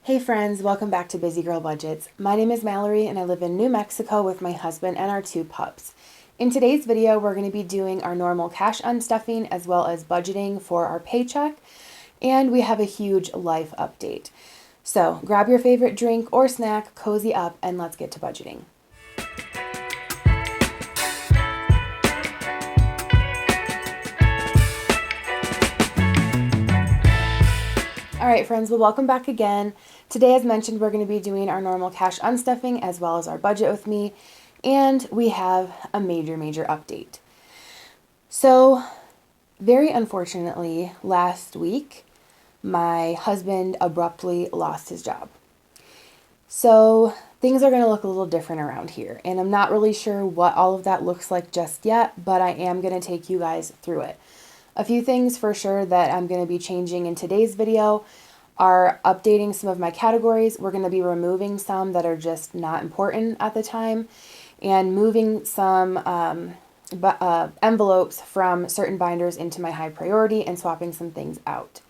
Hey friends, welcome back to Busy Girl Budgets. My name is Mallory and I live in New Mexico with my husband and our 2 pups. In today's video, we're going to be doing our normal cash unstuffing as well as budgeting for our paycheck, and we have a huge life update. So grab your favorite drink or snack, cozy up, and let's get to budgeting. All right, friends, well, welcome back again. Today, as mentioned, we're going to be doing our normal cash unstuffing as well as our budget with me, and we have a major update. So, very unfortunately, last week, my husband abruptly lost his job. So, things are going to look a little different around here, and I'm not really sure what all of that looks like just yet, but I am going to take you guys through it. A few things for sure that I'm going to be changing in today's video are updating some of my categories. We're going to be removing some that are just not important at the time and moving some envelopes from certain binders into my high priority and swapping some things out.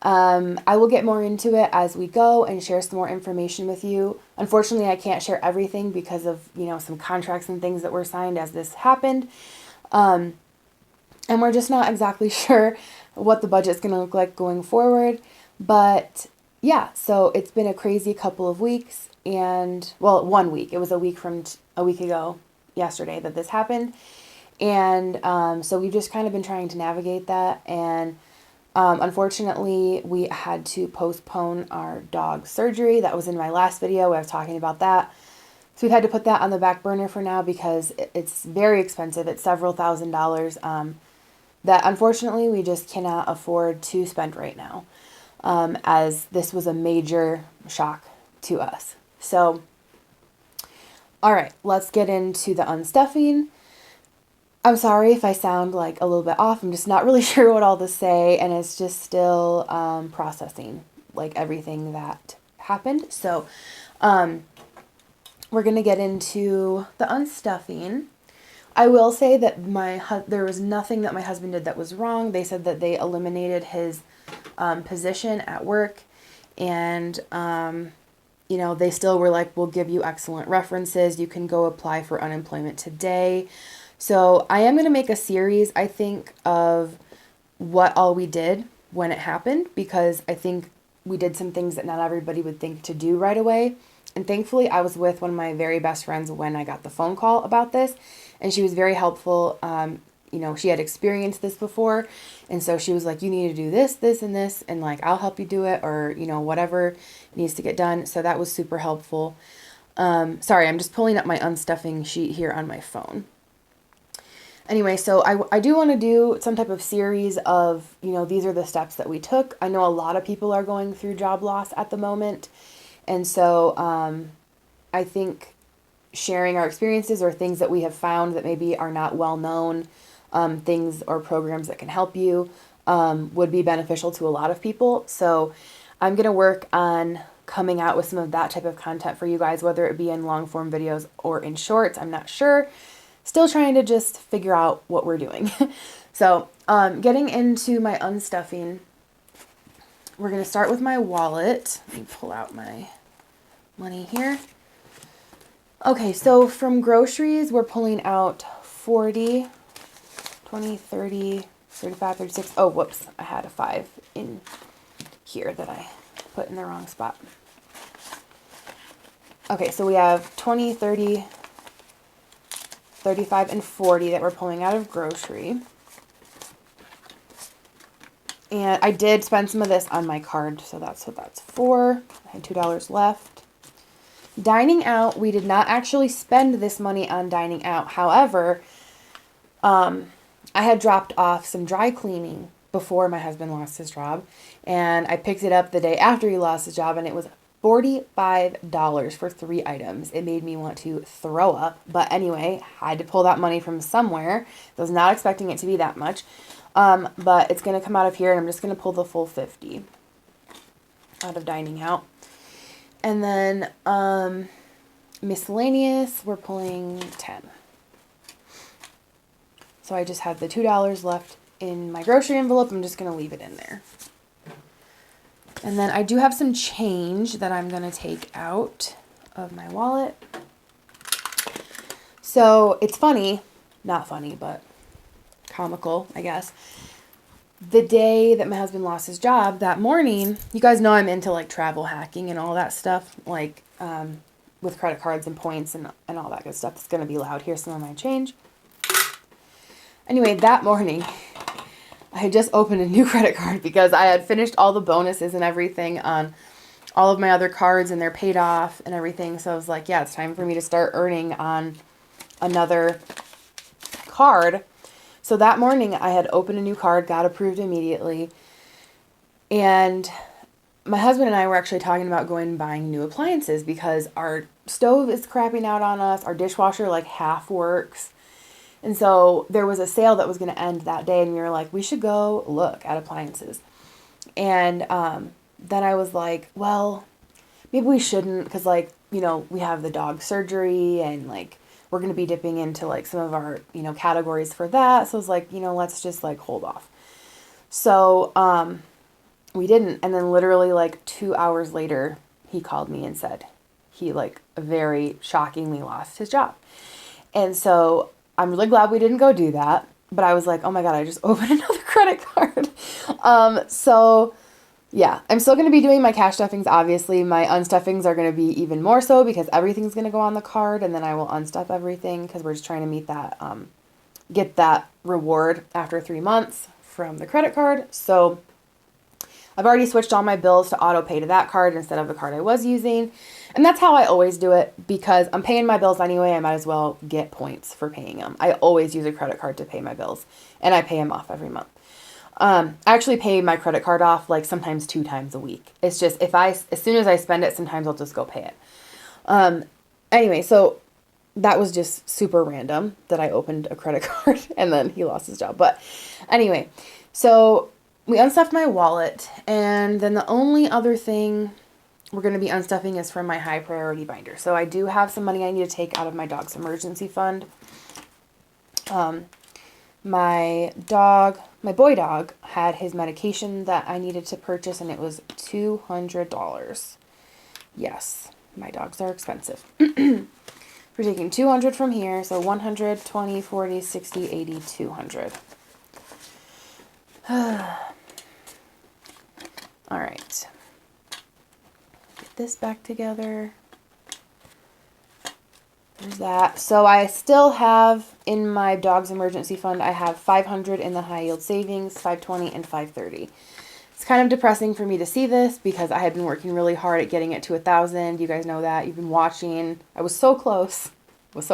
I will get more into it as we go and share some more information with you. Unfortunately, I can't share everything because of, some contracts and things that were signed as this happened. And we're just not exactly sure what the budget's going to look like going forward. But yeah, so it's been a crazy couple of weeks and, well, 1 week. It was a week from a week ago yesterday that this happened. And so we've just kind of been trying to navigate that. And unfortunately, we had to postpone our dog surgery. That was in my last video where I was talking about that. So we've had to put that on the back burner for now because it's very expensive. It's several $1,000s. That unfortunately we just cannot afford to spend right now, as this was a major shock to us. So, all right, let's get into the unstuffing. I'm sorry if I sound like a little bit off. I'm just not really sure what all to say, and it's just still processing like everything that happened. So, we're going to get into the unstuffing. I will say that there was nothing that my husband did that was wrong. They said that they eliminated his position at work, and they still were like, we'll give you excellent references. You can go apply for unemployment today. So I am going to make a series, I think, of what all we did when it happened, because I think we did some things that not everybody would think to do right away. And thankfully, I was with one of my very best friends when I got the phone call about this, and she was very helpful. She had experienced this before, and so she was like, you need to do this, this, and this, and like, I'll help you do it, or, whatever needs to get done. So that was super helpful. Sorry, I'm just pulling up my unstuffing sheet here on my phone. Anyway, so I do want to do some type of series of, these are the steps that we took. I know a lot of people are going through job loss at the moment. And so I think sharing our experiences or things that we have found that maybe are not well known, things or programs that can help you, would be beneficial to a lot of people. So I'm going to work on coming out with some of that type of content for you guys, whether it be in long form videos or in shorts. I'm not sure. Still trying to just figure out what we're doing. So getting into my unstuffing, we're going to start with my wallet. Let me pull out my money here. Okay, so from groceries, we're pulling out 40, 20, 30, 35, 36. Oh, whoops. I had a 5 in here that I put in the wrong spot. Okay, so we have 20, 30, 35, and 40 that we're pulling out of grocery. And I did spend some of this on my card, so that's what that's for. I had $2 left. Dining out, we did not actually spend this money on dining out. However, I had dropped off some dry cleaning before my husband lost his job, and I picked it up the day after he lost his job, and it was $45 for 3 items. It made me want to throw up, but anyway, I had to pull that money from somewhere. I was not expecting it to be that much. But it's going to come out of here, and I'm just going to pull the full 50 out of dining out. And then miscellaneous, we're pulling 10. So I just have the $2 left in my grocery envelope. I'm just going to leave it in there. And then I do have some change that I'm going to take out of my wallet. So it's funny, not funny, but comical, I guess. The day that my husband lost his job, that morning, you guys know I'm into like travel hacking and all that stuff, like with credit cards and points and all that good stuff. It's going to be loud. Here's some of my change. Anyway, that morning, I had just opened a new credit card because I had finished all the bonuses and everything on all of my other cards and they're paid off and everything. So I was like, yeah, it's time for me to start earning on another card. So that morning I had opened a new card, got approved immediately. And my husband and I were actually talking about going and buying new appliances because our stove is crapping out on us. Our dishwasher like half works. And so there was a sale that was going to end that day, and we were like, we should go look at appliances. And then I was like, well, maybe we shouldn't because, like, you know, we have the dog surgery and, like, we're going to be dipping into, like, some of our, you know, categories for that. So I was like, you know, let's just, like, hold off. So we didn't. And then literally, like, 2 hours later, he called me and said he, like, very shockingly lost his job. And so I'm really glad we didn't go do that, but I was like, oh my God, I just opened another credit card. So yeah, I'm still going to be doing my cash stuffings. Obviously my unstuffings are going to be even more so because everything's going to go on the card and then I will unstuff everything because we're just trying to meet that, get that reward after 3 months from the credit card. So I've already switched all my bills to auto pay to that card instead of the card I was using. And that's how I always do it because I'm paying my bills anyway. I might as well get points for paying them. I always use a credit card to pay my bills and I pay them off every month. I actually pay my credit card off like sometimes 2 times a week. It's just as soon as I spend it, sometimes I'll just go pay it. Anyway, so that was just super random that I opened a credit card and then he lost his job. But anyway, so we unstuffed my wallet, and then the only other thing we're going to be unstuffing is from my high priority binder. So I do have some money I need to take out of my dog's emergency fund. My boy dog had his medication that I needed to purchase, and it was $200. Yes, my dogs are expensive. We're taking 200 from here, so 100, 20, 40, 60, 80, 200. All right. Get this back together. There's that. So I still have in my dog's emergency fund, I have 500 in the high yield savings, 520 and 530. It's kind of depressing for me to see this because I had been working really hard at getting it to 1,000. You guys know that. You've been watching. I was so close. But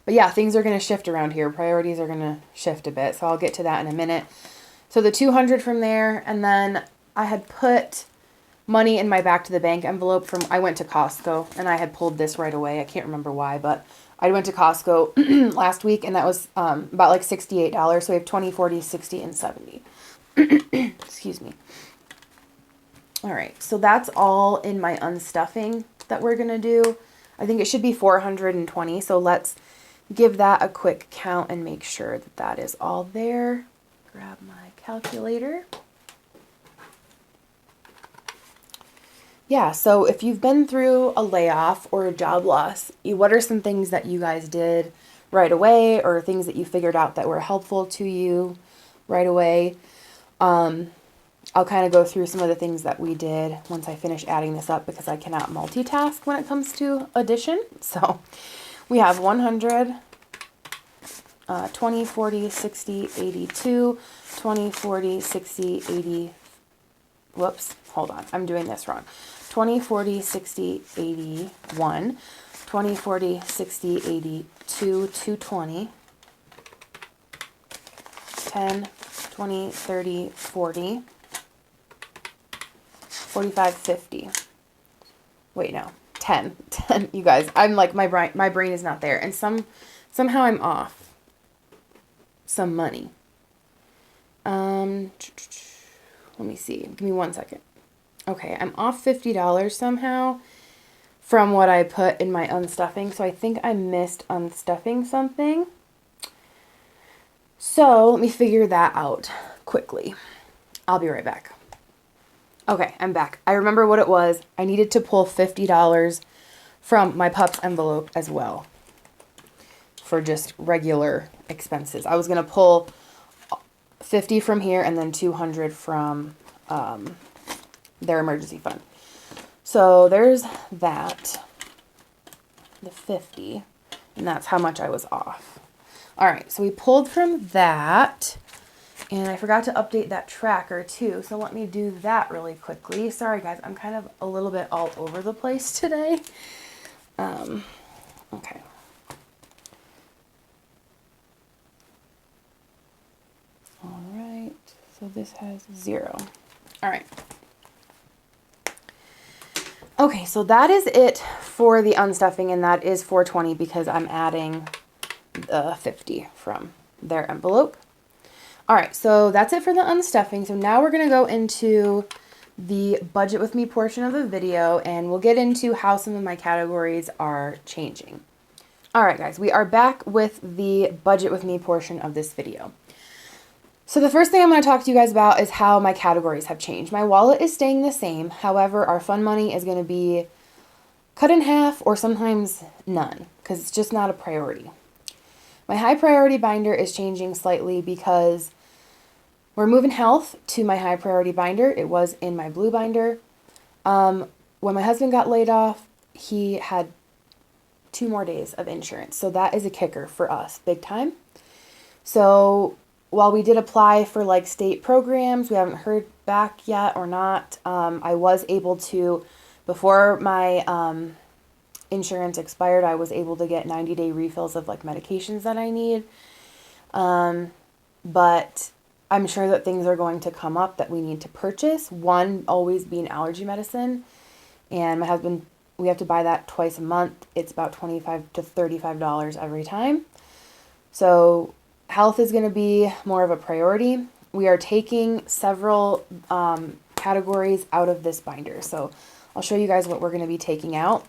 yeah, things are going to shift around here. Priorities are going to shift a bit. So I'll get to that in a minute. So the 200 from there, and then I had put money in my back to the bank envelope I went to Costco, and I had pulled this right away. I can't remember why, but I went to Costco last week, and that was about like $68. So we have 20, 40, 60, and 70. Excuse me. All right, so that's all in my unstuffing that we're going to do. I think it should be 420, so let's give that a quick count and make sure that that is all there. Grab my calculator. Yeah, so if you've been through a layoff or a job loss, what are some things that you guys did right away or things that you figured out that were helpful to you right away? I'll kind of go through some of the things that we did once I finish adding this up because I cannot multitask when it comes to addition. So we have 100, 20, 40, 60, 82, 20, 40, 60, 80. Whoops, hold on. I'm doing this wrong. 20, 40, 60, 81, 20, 40, 60, 82, 220, 10, 20, 30, 40, 45, 50. Wait, no. 10. You guys, I'm like, my brain is not there. And somehow I'm off some money. Let me see. Give me 1 second. Okay, I'm off $50 somehow from what I put in my unstuffing. So I think I missed unstuffing something. So let me figure that out quickly. I'll be right back. Okay, I'm back. I remember what it was. I needed to pull $50 from my pup's envelope as well for just regular expenses. I was going to pull 50 from here and then 200 from their emergency fund. So there's that, the 50, and that's how much I was off. All right, so we pulled from that, and I forgot to update that tracker too, so let me do that really quickly. Sorry guys, I'm kind of a little bit all over the place today. Okay. All right, so this has 0. All right. Okay, so that is it for the unstuffing, and that is $420 because I'm adding the 50 from their envelope. All right, so that's it for the unstuffing. So now we're going to go into the budget with me portion of the video, and we'll get into how some of my categories are changing. All right, guys, we are back with the budget with me portion of this video. So the first thing I'm going to talk to you guys about is how my categories have changed. My wallet is staying the same. However, our fun money is going to be cut in half or sometimes none because it's just not a priority. My high priority binder is changing slightly because we're moving health to my high priority binder. It was in my blue binder. When my husband got laid off, he had 2 more days of insurance. So that is a kicker for us, big time. So while we did apply for like state programs, we haven't heard back yet or not. I was able to, before my insurance expired, I was able to get 90-day refills of like medications that I need. But I'm sure that things are going to come up that we need to purchase. One always being allergy medicine. And my husband, we have to buy that twice a month. It's about $25 to $35 every time. So health is going to be more of a priority. We are taking several categories out of this binder. So I'll show you guys what we're going to be taking out.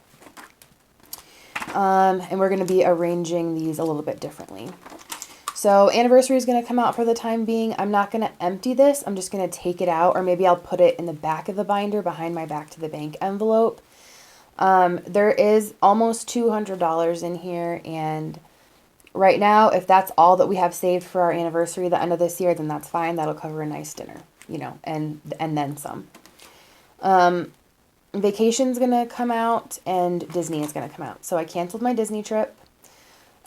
And we're going to be arranging these a little bit differently. So anniversary is going to come out for the time being. I'm not going to empty this. I'm just going to take it out, or maybe I'll put it in the back of the binder behind my back to the bank envelope. There is almost $200 in here, and right now, if that's all that we have saved for our anniversary, the end of this year, then that's fine. That'll cover a nice dinner, you know, and then some. Vacation's going to come out, and Disney is going to come out. So I canceled my Disney trip.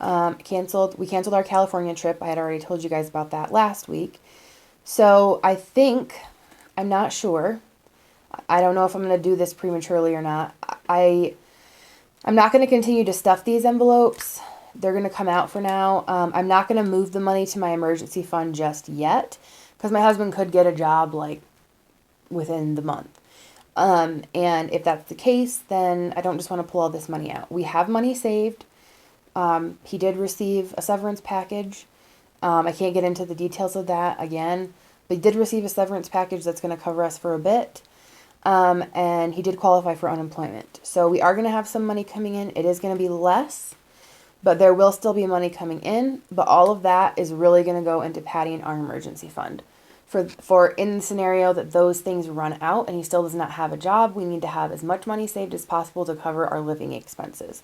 We canceled our California trip. I had already told you guys about that last week. So I think, I'm not sure. I don't know if I'm going to do this prematurely or not. I'm not going to continue to stuff these envelopes. They're going to come out for now. I'm not going to move the money to my emergency fund just yet because my husband could get a job like within the month. And if that's the case, then I don't just want to pull all this money out. We have money saved. He did receive a severance package. I can't get into the details of that again, but he did receive a severance package that's going to cover us for a bit. And he did qualify for unemployment. So we are going to have some money coming in. It is going to be less, but there will still be money coming in. But all of that is really going to go into padding our emergency fund. For in the scenario that those things run out and he still does not have a job, we need to have as much money saved as possible to cover our living expenses.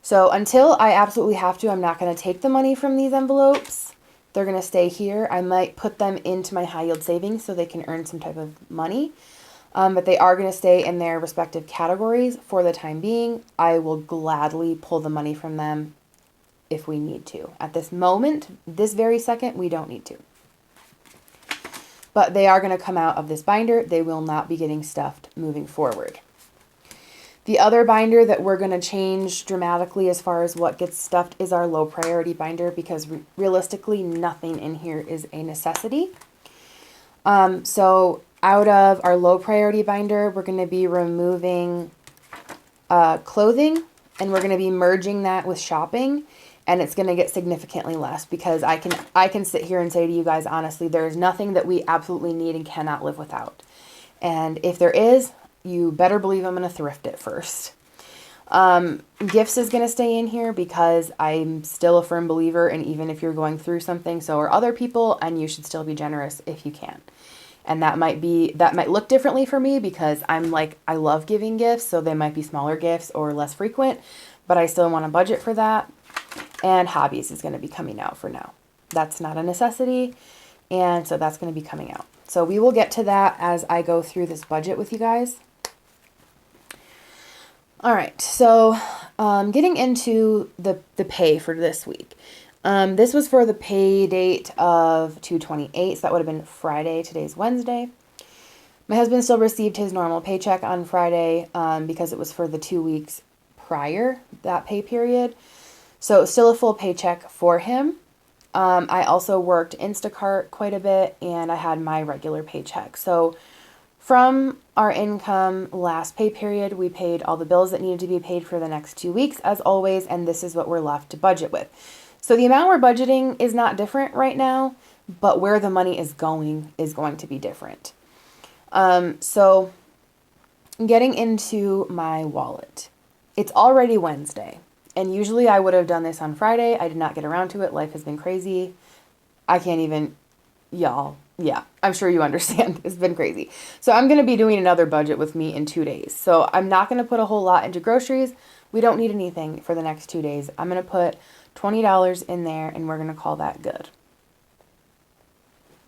So until I absolutely have to, I'm not going to take the money from these envelopes. They're going to stay here. I might put them into my high yield savings so they can earn some type of money. But they are going to stay in their respective categories for the time being. I will gladly pull the money from them if we need to. At this moment, this very second, we don't need to. But they are going to come out of this binder. They will not be getting stuffed moving forward. The other binder that we're going to change dramatically as far as what gets stuffed is our low priority binder because realistically nothing in here is a necessity. So out of our low priority binder, we're going to be removing clothing, and we're going to be merging that with shopping, and it's going to get significantly less because I can sit here and say to you guys honestly, there's nothing that we absolutely need and cannot live without. And if there is, you better believe I'm going to thrift it first. Gifts is going to stay in here because I'm still a firm believer, and even if you're going through something, so are other people, and you should still be generous if you can. And that might look differently for me because I'm like, I love giving gifts, so they might be smaller gifts or less frequent, but I still want to budget for that. And hobbies is going to be coming out for now. That's not a necessity, and so that's going to be coming out. So we will get to that as I go through this budget with you guys. All right, so getting into the pay for this week. This was for the pay date of 2/28, so that would have been Friday. Today's Wednesday. My husband still received his normal paycheck on Friday because it was for the 2 weeks prior that pay period. So still a full paycheck for him. I also worked Instacart quite a bit, and I had my regular paycheck. So from our income last pay period, we paid all the bills that needed to be paid for the next 2 weeks, as always, and this is what we're left to budget with. So the amount we're budgeting is not different right now, but where the money is going to be different. So getting into my wallet. It's already Wednesday, and usually I would have done this on Friday. I did not get around to it. Life has been crazy. I can't even, y'all. Yeah, I'm sure you understand. It's been crazy. So I'm going to be doing another budget with me in 2 days. So I'm not going to put a whole lot into groceries. We don't need anything for the next 2 days. I'm going to put $20 in there, and we're going to call that good.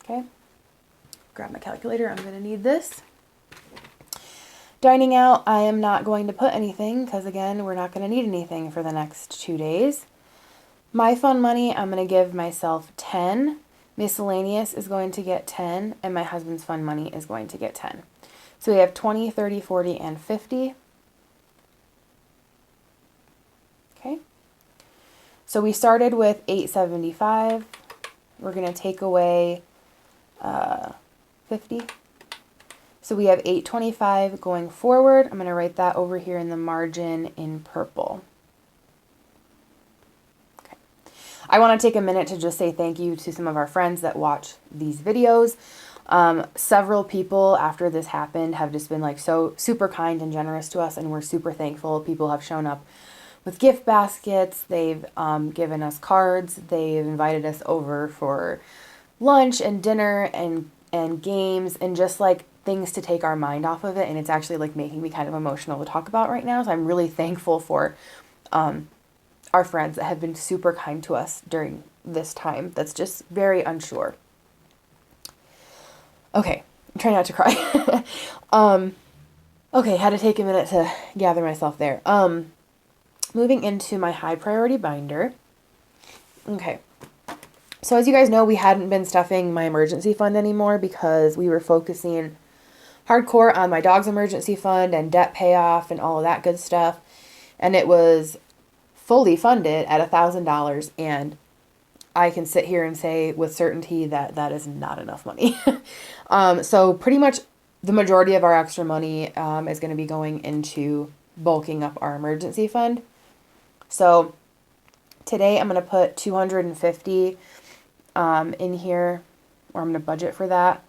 Okay. Grab my calculator. I'm going to need this. Dining out, I am not going to put anything because, again, we're not going to need anything for the next 2 days. My fun money, I'm going to give myself 10. Miscellaneous is going to get 10, and my husband's fun money is going to get 10. So we have 20, 30, 40, and 50. Okay. So we started with $875. We're going to take away 50. So we have $825 going forward. I'm going to write that over here in the margin in purple. Okay. I want to take a minute to just say thank you to some of our friends that watch these videos. Several people after this happened have just been like so super kind and generous to us, and we're super thankful. People have shown up with gift baskets. They've given us cards. They've invited us over for lunch and dinner and games and just like things to take our mind off of it. And it's actually like making me kind of emotional to talk about right now. So I'm really thankful for our friends that have been super kind to us during this time that's just very unsure. Okay, I'm trying not to cry. Okay, had to take a minute to gather myself there. Moving into my high priority binder. Okay. So as you guys know, we hadn't been stuffing my emergency fund anymore because we were focusing hardcore on my dog's emergency fund and debt payoff and all of that good stuff. And it was fully funded at $1,000. And I can sit here and say with certainty that that is not enough money. So pretty much the majority of our extra money is going to be going into bulking up our emergency fund. So today I'm going to put $250 in here, or I'm going to budget for that.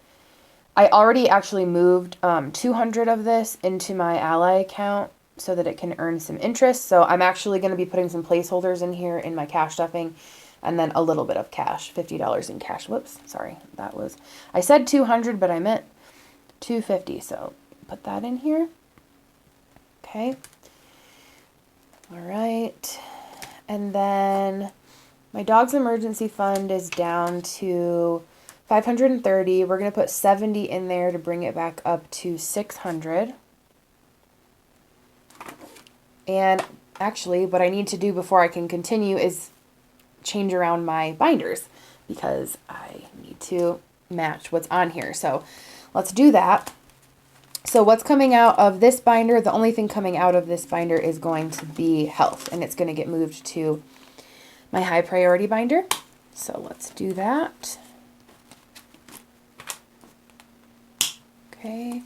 I already actually moved $200 of this into my Ally account so that it can earn some interest. So I'm actually going to be putting some placeholders in here in my cash stuffing, and then a little bit of cash, $50 in cash. Whoops, sorry, I said 200, but I meant 250. So put that in here. Okay. All right. And then my dog's emergency fund is down to $530. We're going to put 70 in there to bring it back up to $600. And actually, what I need to do before I can continue is change around my binders because I need to match what's on here. So let's do that. So what's coming out of this binder, the only thing coming out of this binder is going to be health, and it's going to get moved to my high priority binder. So let's do that. Okay.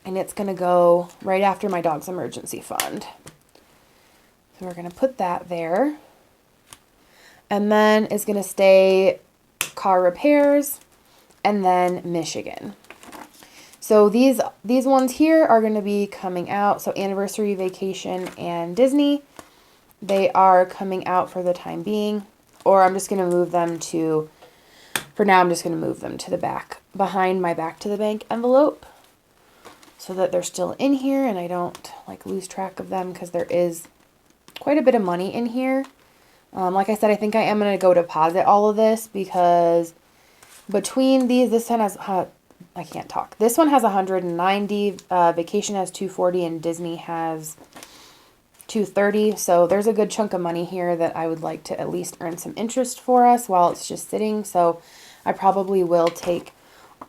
And it's going to go right after my dog's emergency fund. So we're going to put that there. And then it's going to stay car repairs and then Michigan. So these ones here are going to be coming out. So anniversary, vacation, and Disney. They are coming out for the time being. Or I'm just going to move them to For now, I'm just going to move them to the back, behind my back to the bank envelope, so that they're still in here and I don't like lose track of them, because there is quite a bit of money in here. Like I said, I think I am going to go deposit all of this, because between these, this one has, I can't talk. This one has 190, Vacation has 240, and Disney has 230. So there's a good chunk of money here that I would like to at least earn some interest for us while it's just sitting. So I probably will take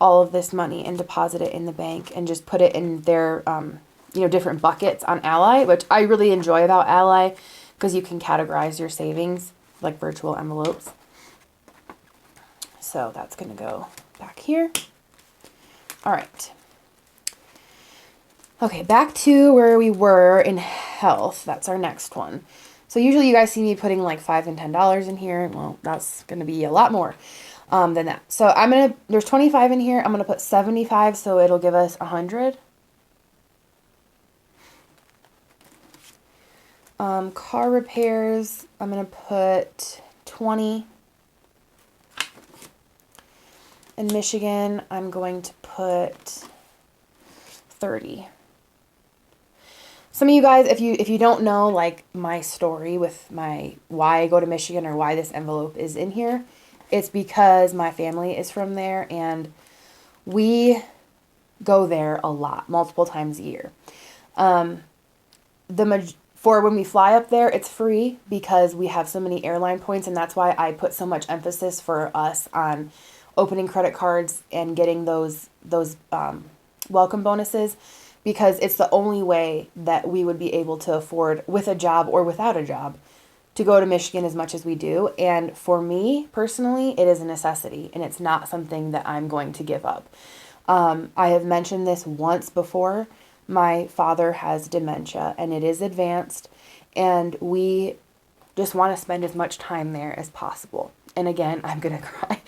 all of this money and deposit it in the bank and just put it in their, you know, different buckets on Ally, which I really enjoy about Ally, because you can categorize your savings like virtual envelopes. So that's going to go back here. All right. Okay, back to where we were in health. That's our next one. So usually you guys see me putting like $5 and $10 in here. Well, that's going to be a lot more than that. So I'm going to, there's 25 in here. I'm going to put 75, so it'll give us 100. Car repairs, I'm going to put 20. In Michigan, I'm going to put 30. Some of you guys, if you don't know like my story with my why I go to Michigan or why this envelope is in here, it's because my family is from there and we go there a lot, multiple times a year. For when we fly up there, it's free because we have so many airline points, and that's why I put so much emphasis for us on opening credit cards and getting those welcome bonuses, because it's the only way that we would be able to afford, with a job or without a job, to go to Michigan as much as we do. And for me personally, it is a necessity, and it's not something that I'm going to give up. I have mentioned this once before. My father has dementia and it is advanced, and we just want to spend as much time there as possible. And again, I'm going to cry.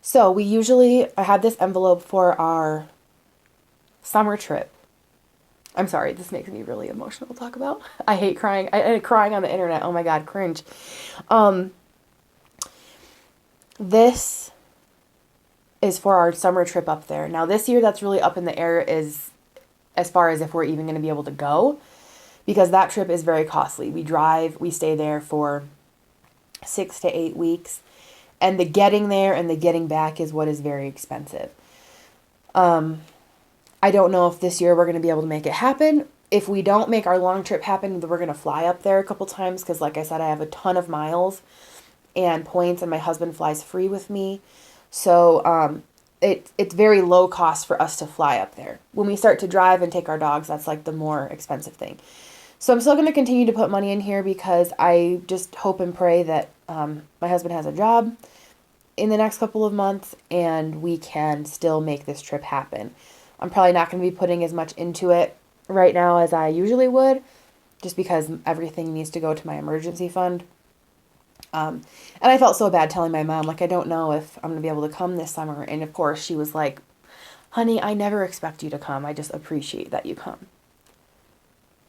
So I had this envelope for our summer trip. I'm sorry, this makes me really emotional to talk about. I hate crying. Crying on the internet. Oh my God, cringe. This is for our summer trip up there. Now this year, that's really up in the air as far as if we're even going to be able to go, because that trip is very costly. We drive, we stay there for 6 to 8 weeks, and the getting there and the getting back is what is very expensive. I don't know if this year we're going to be able to make it happen. If we don't make our long trip happen, we're going to fly up there a couple times, because like I said, I have a ton of miles and points, and my husband flies free with me. So it's very low cost for us to fly up there. When we start to drive and take our dogs, that's like the more expensive thing. So I'm still going to continue to put money in here, because I just hope and pray that my husband has a job in the next couple of months and we can still make this trip happen. I'm probably not going to be putting as much into it right now as I usually would, just because everything needs to go to my emergency fund. And I felt so bad telling my mom, like, I don't know if I'm going to be able to come this summer. And of course she was like, honey, I never expect you to come. I just appreciate that you come.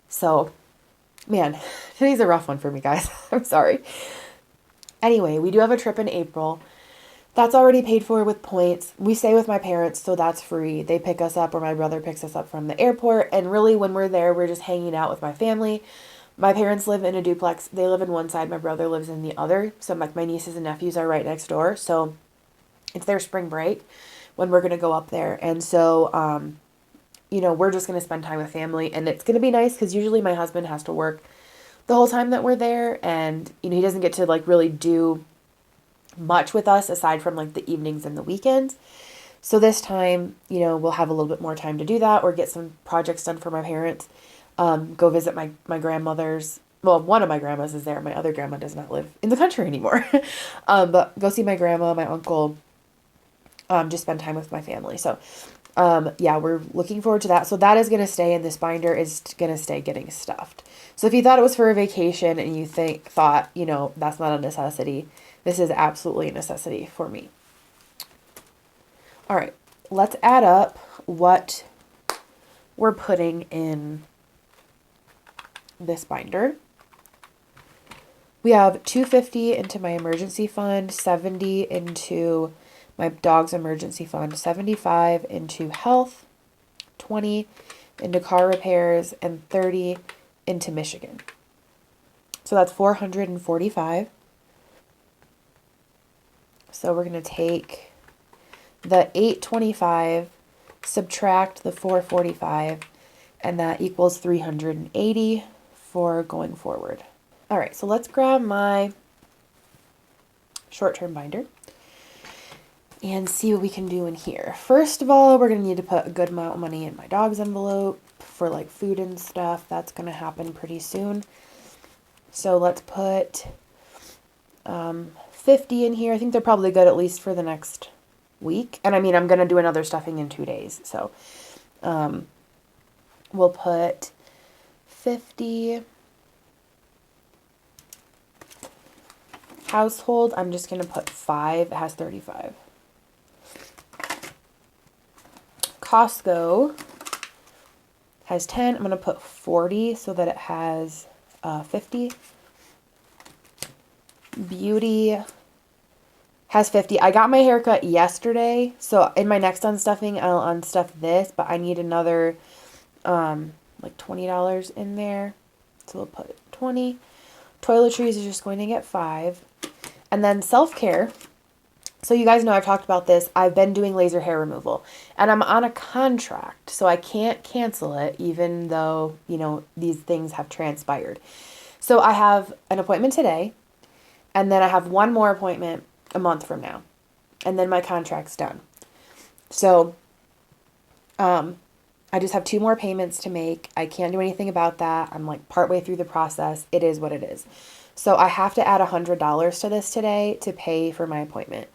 So, man, today's a rough one for me, guys. I'm sorry. Anyway, we do have a trip in April. That's already paid for with points. We stay with my parents, so that's free. They pick us up, or my brother picks us up from the airport. And really, when we're there, we're just hanging out with my family. My parents live in a duplex. They live in one side. My brother lives in the other. So my nieces and nephews are right next door. So it's their spring break when we're going to go up there. And so, you know, we're just going to spend time with family. And it's going to be nice, because usually my husband has to work the whole time that we're there. And, you know, he doesn't get to like really do much with us aside from like the evenings and the weekends. So this time, you know, we'll have a little bit more time to do that, or get some projects done for my parents. Go visit my grandmother's. Well, one of my grandmas is there. My other grandma does not live in the country anymore. But go see my grandma, my uncle, just spend time with my family. So, yeah, we're looking forward to that. So that is going to stay, and this binder is going to stay getting stuffed. So if you thought it was for a vacation and you thought, you know, that's not a necessity, this is absolutely a necessity for me. All right, let's add up what we're putting in this binder. We have $250 into my emergency fund, $70 into my dog's emergency fund, $75 into health, $20 into car repairs, and $30 into Michigan. So that's $445. So we're going to take the $825, subtract the $445, and that equals $380 for going forward. All right, so let's grab my short-term binder and see what we can do in here. First of all, we're going to need to put a good amount of money in my dog's envelope for like food and stuff. That's going to happen pretty soon. So let's put 50 in here. I think they're probably good at least for the next week. And I mean, I'm going to do another stuffing in 2 days. So we'll put 50. Household, I'm just going to put 5. It has 35. Costco has 10. I'm going to put 40 so that it has 50. Beauty has 50. I got my haircut yesterday, so in my next unstuffing, I'll unstuff this, but I need another like $20 in there. So we'll put 20. Toiletries is just going to get 5. And then self-care. So you guys know I've talked about this. I've been doing laser hair removal, and I'm on a contract, so I can't cancel it even though, you know, these things have transpired. So I have an appointment today, and then I have one more appointment a month from now, and then my contract's done. So I just have 2 more payments to make. I can't do anything about that. I'm like partway through the process. It is what it is. So I have to add $100 to this today to pay for my appointment.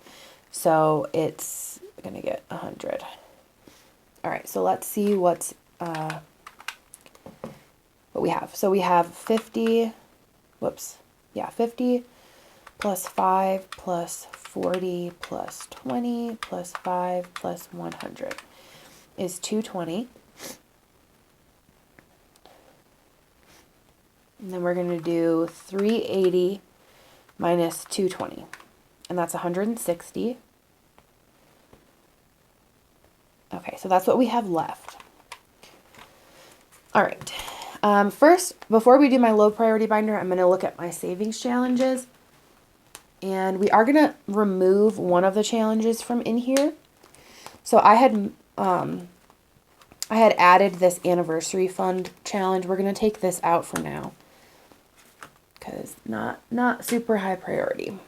So it's going to get 100. All right, so let's see what we have. So we have 50, 50 plus 5 plus 40 plus 20 plus 5 plus 100 is 220. And then we're going to do 380 minus 220. And that's 160. Okay, so that's what we have left. All right. First, before we do my low priority binder, I'm going to look at my savings challenges. And we are going to remove one of the challenges from in here. So I had added this anniversary fund challenge. We're going to take this out for now because not super high priority.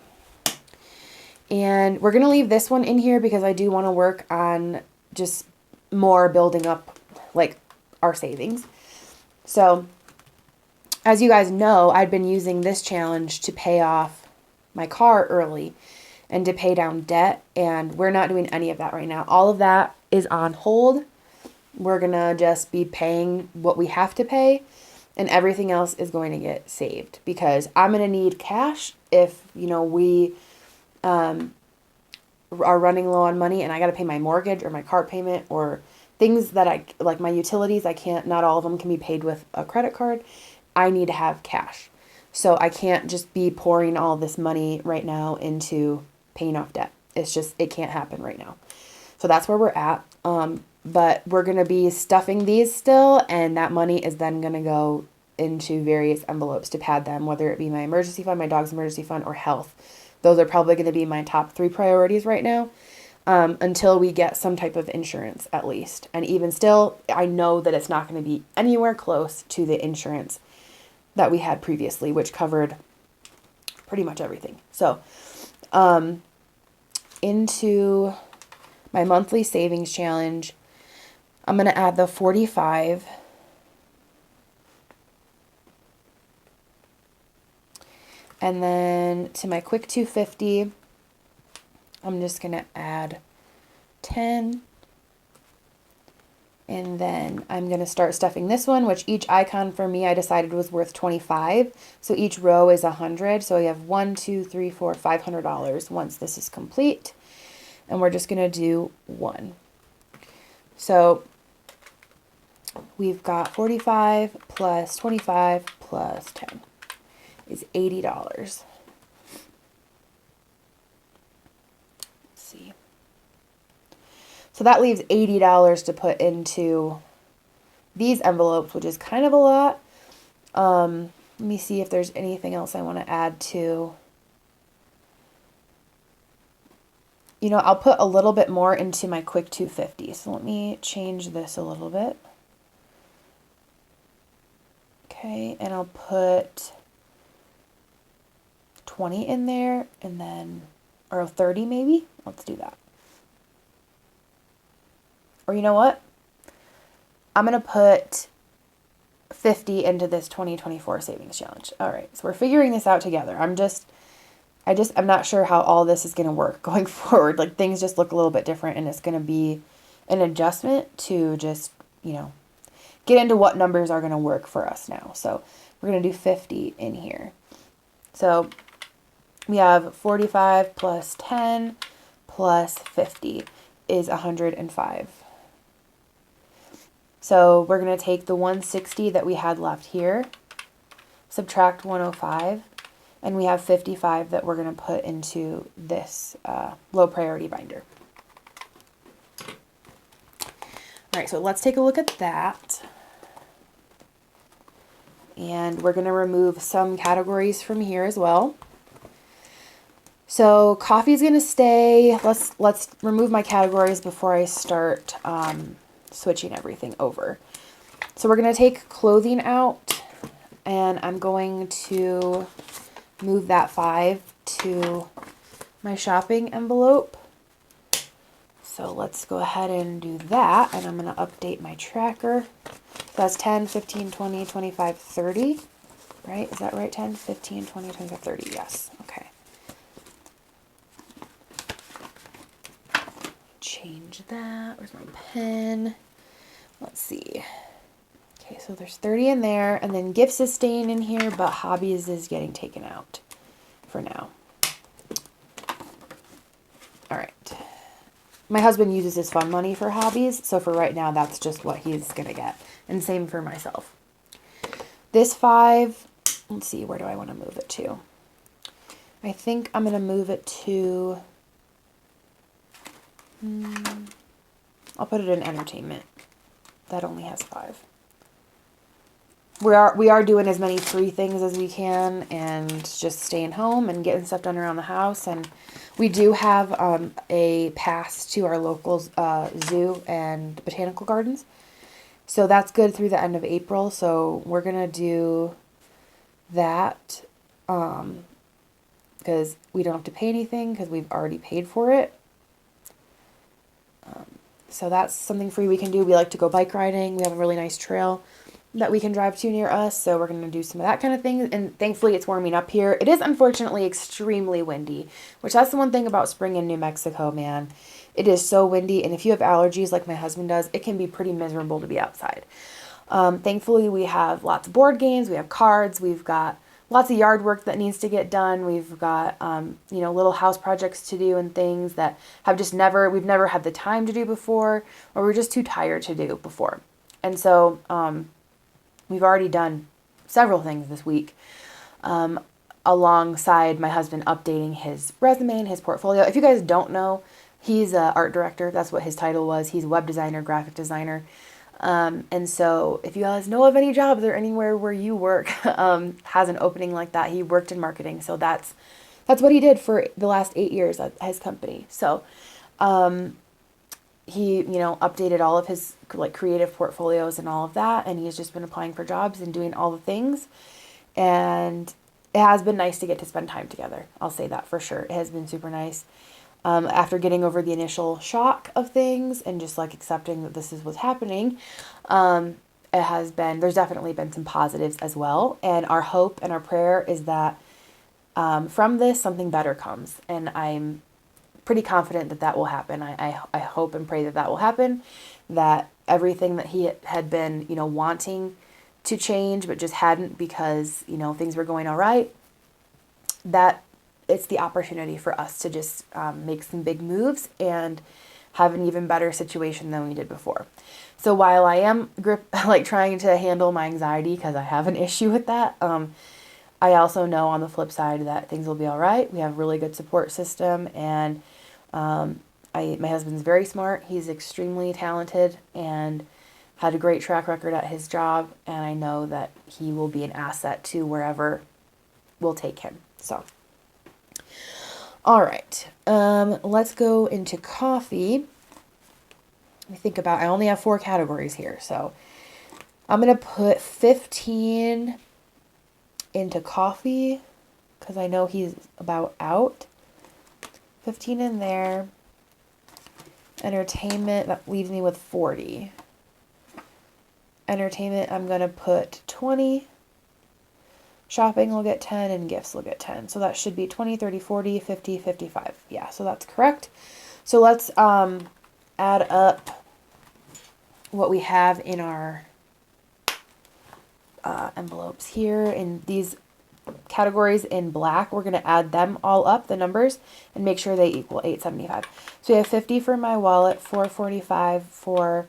And we're going to leave this one in here because I do want to work on just more building up like our savings. So as you guys know, I'd been using this challenge to pay off my car early and to pay down debt, and we're not doing any of that right now. All of that is on hold. We're going to just be paying what we have to pay, and everything else is going to get saved because I'm going to need cash if, you know, we are running low on money and I got to pay my mortgage or my car payment or things that I like my utilities. I can't, not all of them can be paid with a credit card. I need to have cash. So I can't just be pouring all this money right now into paying off debt. It's just, it can't happen right now. So that's where we're at. But we're going to be stuffing these still, and that money is then going to go into various envelopes to pad them, whether it be my emergency fund, my dog's emergency fund, or health. Those are probably going to be my top 3 priorities right now, until we get some type of insurance at least. And even still, I know that it's not going to be anywhere close to the insurance that we had previously, which covered pretty much everything. So, into my monthly savings challenge, I'm going to add the 45. And then to my quick 250, I'm just going to add 10. And then I'm going to start stuffing this one, which each icon for me I decided was worth 25. So each row is 100. So we have $1, $2, $3, $4, $500 once this is complete. And we're just going to do 1. So we've got 45 plus 25 plus 10 is $80. Let's see. So that leaves $80 to put into these envelopes, which is kind of a lot. Let me see if there's anything else I want to add to. You know, I'll put a little bit more into my quick 250. So let me change this a little bit. Okay, and I'll put 20 in there and then, or 30 maybe. Let's do that. Or you know what? I'm going to put 50 into this 2024 savings challenge. All right, so we're figuring this out together. I'm not sure how all this is going to work going forward. Like, things just look a little bit different, and it's going to be an adjustment to just, you know, get into what numbers are going to work for us now. So we're going to do 50 in here. So we have 45 plus 10 plus 50 is 105. So we're going to take the 160 that we had left here, subtract 105, and we have 55 that we're going to put into this low priority binder. All right, so let's take a look at that. And we're going to remove some categories from here as well. So coffee is going to stay. Let's remove my categories before I start switching everything over. So we're going to take clothing out, and I'm going to move that 5 to my shopping envelope. So let's go ahead and do that, and I'm going to update my tracker. That's 10, 15, 20, 25, 30, right? Is that right? 10, 15, 20, 25, 30. Yes. Okay. Change that. Where's my pen? Let's see. Okay, so there's 30 in there, and then gifts is staying in here, but hobbies is getting taken out for now. All right. My husband uses his fun money for hobbies, so for right now, that's just what he's going to get. And same for myself. This 5, let's see, where do I want to move it to? I think I'm going to move it to, I'll put it in entertainment. That only has 5. We are doing as many free things as we can and just staying home and getting stuff done around the house. And we do have a pass to our local zoo and botanical gardens. So that's good through the end of April. So we're going to do that because we don't have to pay anything because we've already paid for it. So that's something free we can do. We like to go bike riding. We have a really nice trail that we can drive to near us. So we're going to do some of that kind of thing. And thankfully it's warming up here. It is unfortunately extremely windy, which that's the one thing about spring in New Mexico, man. It is so windy. And if you have allergies like my husband does, it can be pretty miserable to be outside. Thankfully we have lots of board games. We have cards. We've got lots of yard work that needs to get done. We've got, little house projects to do and things that we've never had the time to do before, or we're just too tired to do before. And so, we've already done several things this week, alongside my husband updating his resume and his portfolio. If you guys don't know, he's an art director. That's what his title was. He's a web designer, graphic designer. And so if you guys know of any jobs or anywhere where you work has an opening like that, he worked in marketing. So that's what he did for the last 8 years at his company. So he, updated all of his creative portfolios and all of that. And he's just been applying for jobs and doing all the things. And it has been nice to get to spend time together. I'll say that for sure. It has been super nice. After getting over the initial shock of things and just accepting that this is what's happening, there's definitely been some positives as well. And our hope and our prayer is that from this, something better comes. And I'm pretty confident that will happen. I hope and pray that will happen, that everything that he had been, wanting to change, but just hadn't because, things were going all right, that it's the opportunity for us to just make some big moves and have an even better situation than we did before. So while I am trying to handle my anxiety because I have an issue with that, I also know on the flip side that things will be all right. We have a really good support system, and my husband's very smart. He's extremely talented and had a great track record at his job, and I know that he will be an asset to wherever we'll take him. So, all right, let's go into coffee. Let me think about, I only have 4 categories here, so I'm going to put 15 into coffee because I know he's about out. 15 in there. Entertainment, that leaves me with 40. Entertainment, I'm going to put 20. Shopping will get 10 and gifts will get 10. So that should be 20, 30, 40, 50, 55. Yeah, so that's correct. So let's add up what we have in our envelopes here in these categories in black. We're going to add them all up, the numbers, and make sure they equal 875. So we have 50 for my wallet, 445 for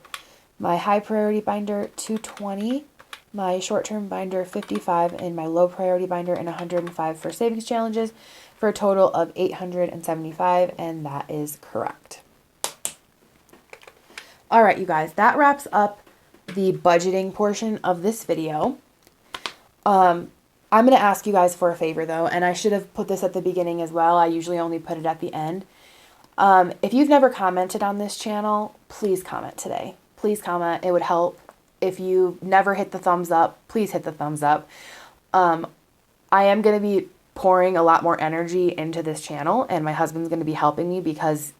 my high priority binder, 220, my short-term binder, 55, and my low priority binder, and 105 for savings challenges, for a total of 875, and that is correct. All right, you guys, that wraps up the budgeting portion of this video. I'm going to ask you guys for a favor, though, and I should have put this at the beginning as well. I usually only put it at the end. If you've never commented on this channel, please comment today. Please comment. It would help. If you never hit the thumbs up, please hit the thumbs up. I am going to be pouring a lot more energy into this channel, and my husband's going to be helping me because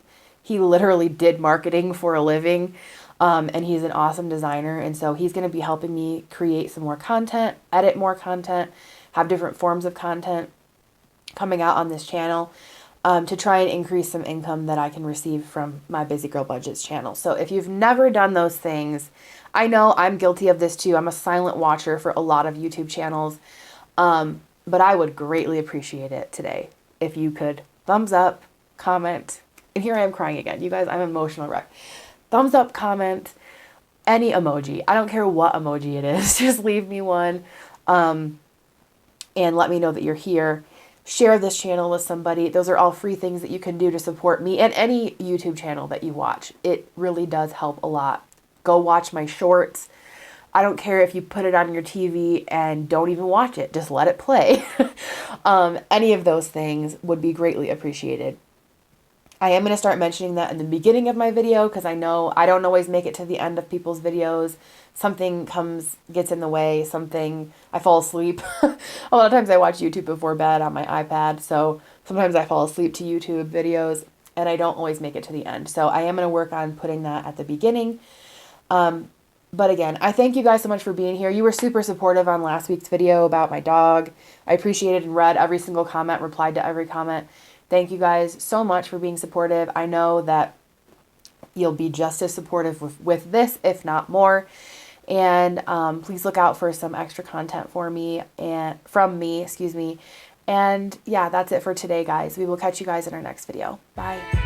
he literally did marketing for a living. And he's an awesome designer, and so he's going to be helping me create some more content, edit more content, have different forms of content coming out on this channel to try and increase some income that I can receive from my Busy Girl Budgets channel. So if you've never done those things, I know I'm guilty of this too. I'm a silent watcher for a lot of YouTube channels, but I would greatly appreciate it today if you could thumbs up, comment, and here I am crying again. You guys, I'm an emotional wreck. Thumbs up, comment, any emoji. I don't care what emoji it is. Just leave me one and let me know that you're here. Share this channel with somebody. Those are all free things that you can do to support me and any YouTube channel that you watch. It really does help a lot. Go watch my shorts. I don't care if you put it on your TV and don't even watch it. Just let it play. Any of those things would be greatly appreciated. I am going to start mentioning that in the beginning of my video because I know I don't always make it to the end of people's videos. Something gets in the way, I fall asleep. A lot of times I watch YouTube before bed on my iPad, so sometimes I fall asleep to YouTube videos and I don't always make it to the end. So I am going to work on putting that at the beginning. But again, I thank you guys so much for being here. You were super supportive on last week's video about my dog. I appreciated and read every single comment, replied to every comment. Thank you guys so much for being supportive. I know that you'll be just as supportive with this, if not more. And please look out for some extra content from me. And yeah, that's it for today, guys. We will catch you guys in our next video. Bye.